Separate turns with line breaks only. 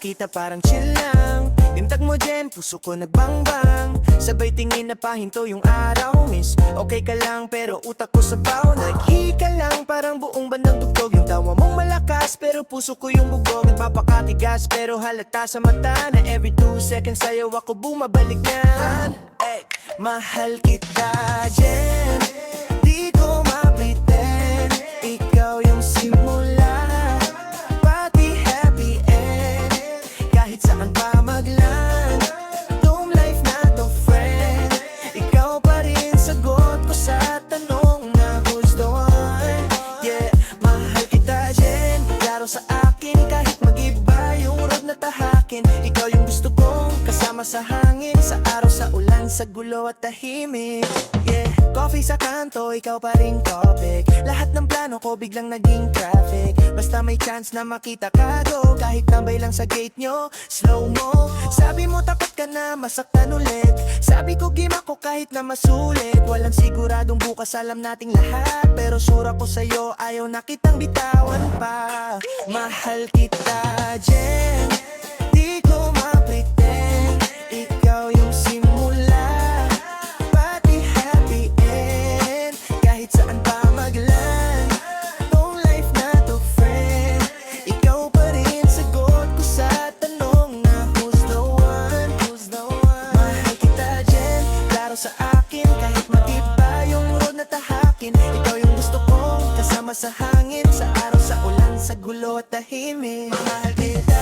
nakita parang chill lang. Yung tag mo dyan, puso ko nagbangbang. Sabay tingin na pahinto yung araw. Miss, okay ka lang pero utak ko sabaw. Naghika lang parang buong bandang tugtog. Yung tawa mong malakas pero puso ko yung bugog. Nagpapakatigas pero halata sa mata na every 2 seconds sa'yo ako bumabalik na. Ay, mahal kita dyan, di ko ma-pretend. Ikaw yung simula, pati happy end. Kahit saan pa magland, tong life na to friend. Ikaw pa rin sagot ko sa tanong na who's the one. Yeah, mahal kita dyan, klaro sa akin. Kahit mag-iba yung road na tahakin, ikaw yung gusto kong kasama sa hangin. Sa araw, sa ulan, sa gulo at tahimik. Yeah, coffee sa kanto, ikaw pa rin topic. Lahat ng plano ko biglang naging traffic. Basta may chance na makita ka go, kahit tambay lang sa gate nyo, slow mo. Sabi mo takot ka na masaktan ulit. Sabi ko game ako kahit na masulit. Walang siguradong bukas, alam nating lahat. Pero sure ako sa'yo, ayaw na kitang bitawan pa. Mahal kita dyan, di ko ma-pretend. Ikaw yung simula, pati happy end. Kahit saan pa magland, tong life na to friend. Ikaw pa rin sagot ko sa tanong na who's the one, who's the one. Mahal kita dyan, klaro sa akin. Kahit mag-iba yung road na tahakin, ikaw yung gusto kong kasama sa hangin. Sa araw, sa ulan, sa gulo at tahimik. Mahal kita.